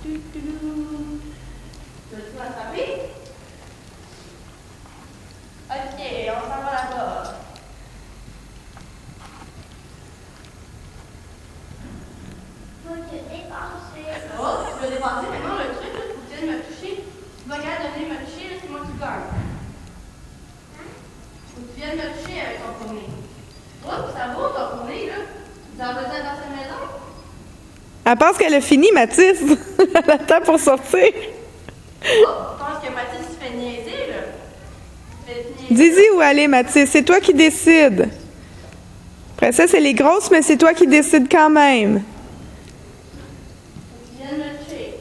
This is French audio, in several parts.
Veux-tu m'attraper? Ok, on s'en va là-bas. Faut te dépasser. Oh, tu veux dépasser maintenant le truc, là, faut que tu viennes me toucher. Tu vas regarder de venir me toucher, là, c'est moi qui gagne. Faut que tu viennes me toucher avec ton poney. Oh, ça va ton poney, là? Vous en besoin dans cette maison? Elle pense qu'elle a fini, Mathis. Elle attend pour sortir. Oh, je pense que Mathis se fait niaiser, là. Il fait niaiser. Dis-y où aller, Mathis. C'est toi qui décides. Après ça, c'est les grosses, mais c'est toi qui décides quand même. Faut que tu viennes me toucher.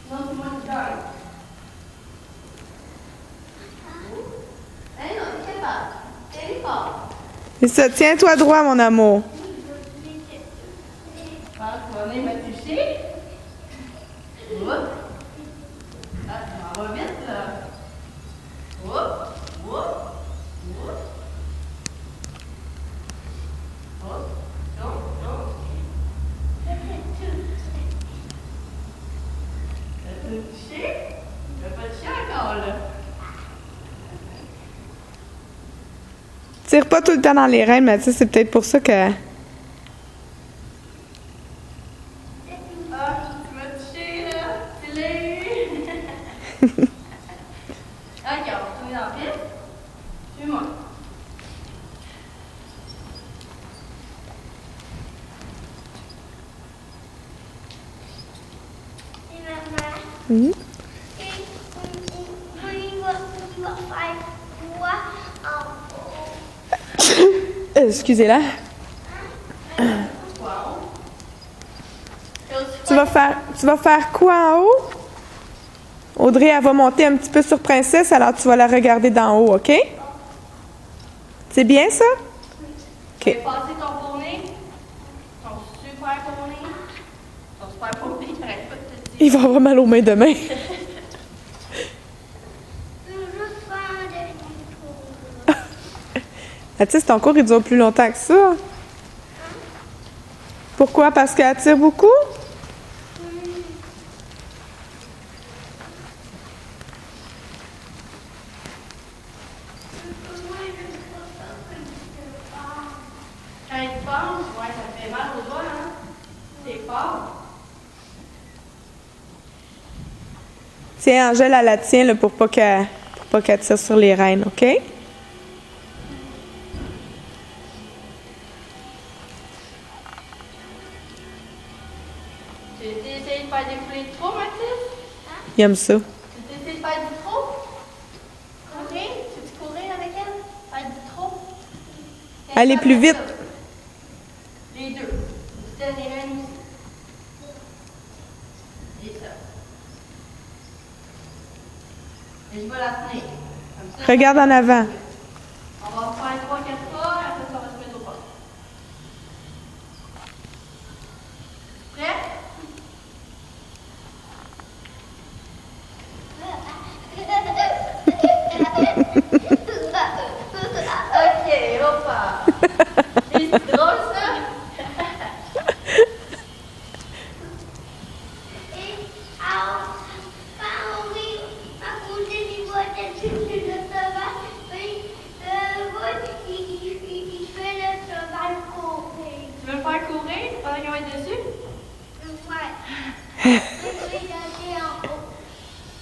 Sinon, c'est moi qui gagne. Hein, non, t'es capable. T'es fort. C'est ça. Tiens-toi droit, mon amour. Ah, tu vas venir me toucher. Oups. Ah, tu m'en vas vite, là. Oups. Oups. Oups. Oups. Oups. Oups. Je vais te toucher. Je vais pas te toucher encore, là. Tire pas tout le temps dans les reins, Mathis. C'est peut-être pour ça que... Ah, tu m'as touché, là. C'est laid. Ok, on va retourner dans la pile. Suis-moi. Et maman. Mhm. Et il va faire quoi en haut? Excusez-la. Wow. Tu vas faire quoi en haut? Audrey, elle va monter un petit peu sur Princesse, alors tu vas la regarder d'en haut, OK? C'est bien, ça? Tu OK. vas passer ton poney. Ton super poney. Ton super poney, j'arrête pas de te dire. Il va avoir mal aux mains demain. Je veux juste faire un dernier tour. Mathis, ton cours, il dure plus longtemps que ça. Pourquoi? Parce qu'elle tire beaucoup? Quand il pense, ouais, ça fait mal aux doigts, hein? C'est fort. Tiens, Angèle, elle la tient là, pour pas qu'elle tire sur les reines, OK? Tu essayé de faire défouler trop, Mathis? Il aime ça. Tu essayé de faire du trop? Courir? Tu veux courir avec elle? Faire du trop? Allez plus vite. Les deux. Tu tiens les rênes aussi. Et ça. Et je vais la tenir. Comme ça, Regarde en avant. on va faire 3-4 pas, après ça, on va se mettre au pas. Prêt? Ok, hoppa. C'est drôle ça? Et alors, quand on est à côté du voiture de cheval, puis il fait le cheval courir. Tu veux me faire courir pendant qu'on va être dessus? Ouais. Je vais aller en haut.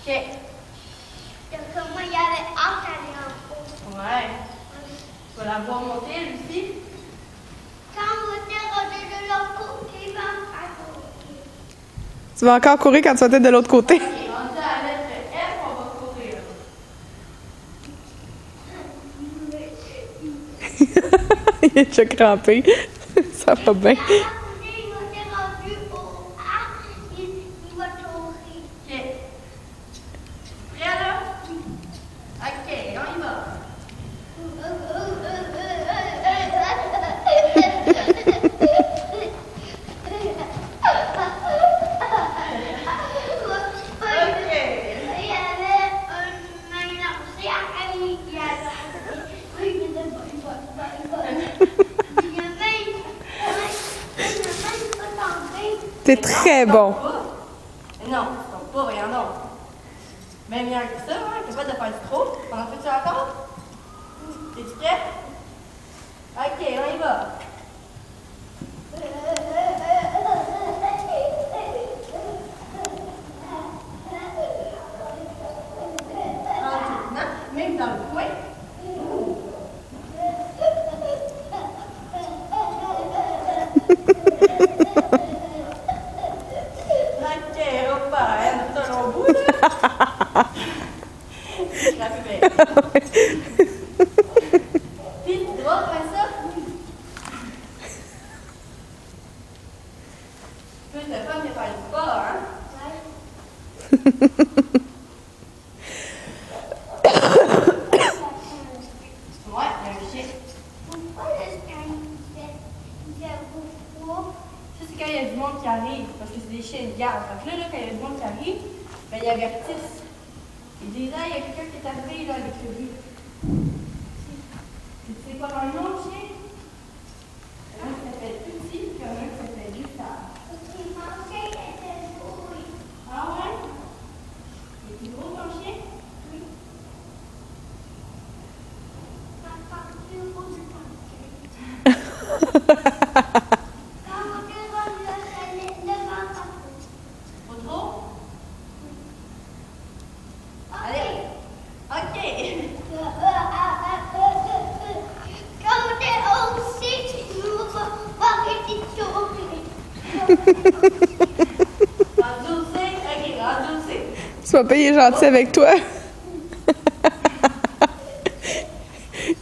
Ok. Donc moi, il y avait hâte d'aller en haut. Ouais. Tu vas la voir monter, elle aussi? Quand vous êtes rendu de l'autre côté, il va me faire courir. Tu vas encore courir quand tu vas être de l'autre côté. Ok, rendu à la lettre F, on va courir. Il est déjà crampé. Ça va bien. Il va être rendu au A, il va courir. Ok. Prêt là? Ok, on y va. Ok. Il y avait un lancé à Camille qui a lancé. Oui, il était bon. Il a même pas tombé. C'est très bon. Mais non, tu tombes pas, voyons donc. Même meilleur que ça, hein, t'es pas de faire du trop. On en fait-tu encore? T'es-tu prêt? Ok, on y va. Tranquillement, même dans le coin. Ok, hop, elle est au bout, là. La plus belle. Puis, tu dois faire ça. Plus de fun de faire du sport, hein? Ouais, il y a un chien. Pourquoi le chien il fait beaucoup? Ça, c'est quand il y a du monde qui arrive, parce que c'est des chiens de garde. Fait que là, quand il y a du monde qui arrive, ben, ils avertissent. Ils disent, ah, il y a quelqu'un qui est arrivé, là, avec le but. C'est quoi leur nom, le chien? Il y en a un qui s'appelle Petit, puis il y en a un qui s'appelle Gustave. Il mangeait des bouilles. Ah ouais? Il est plus gros ton chien? Quand tu roules du papier. Quand tu roules le ventre. Pas trop? Allez! OK! Comme t'es aussi, nous va arrêter de tourner. Rendu au C? OK, rendu au C. Sois pas, il est gentil avec toi.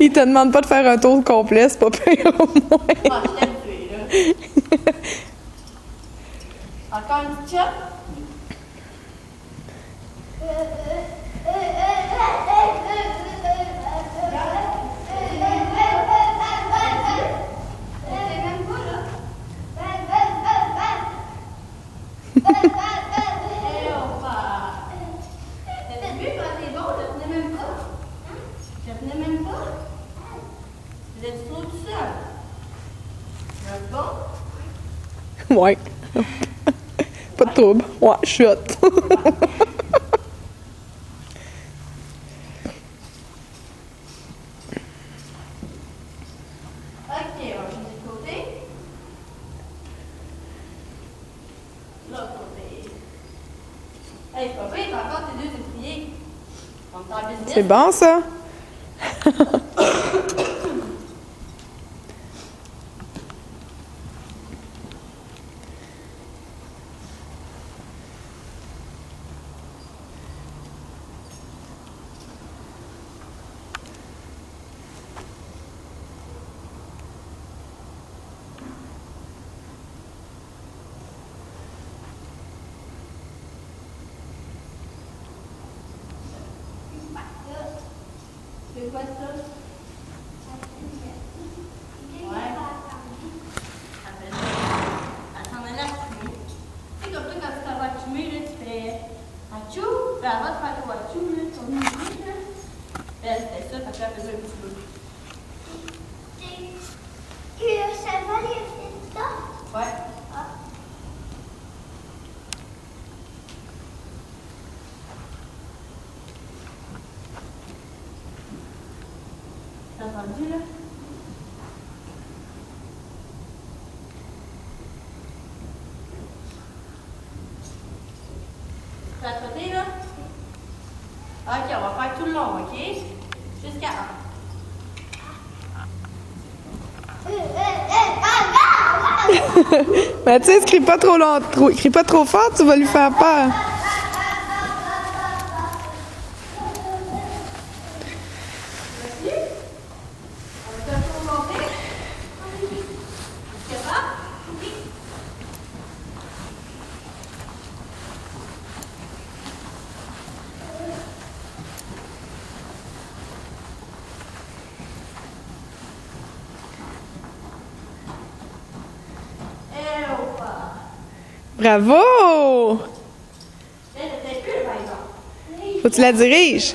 Il te demande pas de faire un tour complet, c'est pas pire au moins. Ah, je t'aime tuer, là. Encore une petite shot? Eh, on part. T'as vu quand t'es bon, je tenais même pas? Je tenais même pas? Vous êtes trop tout seul? C'est bon? Ouais. Pas de trouble. Ouais, chute. Ok, on va changer de côté. L'autre côté. Hey, c'est pas pire, t'as encore tes deux étriers. On est en business. C'est bon, ça? C'est quoi ça? Ouais. Elle s'en allait fumer. Tu sais, comme toi, quand tu t'en vas fumer, là, tu fais achou. Puis avant de faire ton achou, là, ton musique, là. Elle, c'était ça, fait qu'elle faisait un petit peu. Ça va les faire ça? Ouais. T'as entendu, là? T'as trotté, là? Ok, on va faire tout le long, ok? Jusqu'à 1. Mais tu sais, crie pas trop longtemps, crie pas trop fort, tu vas lui faire peur. On va faire tout monter. Jusqu'à ça? Oui. Et on part. Bravo! Elle était plus, par exemple. Faut que tu la diriges.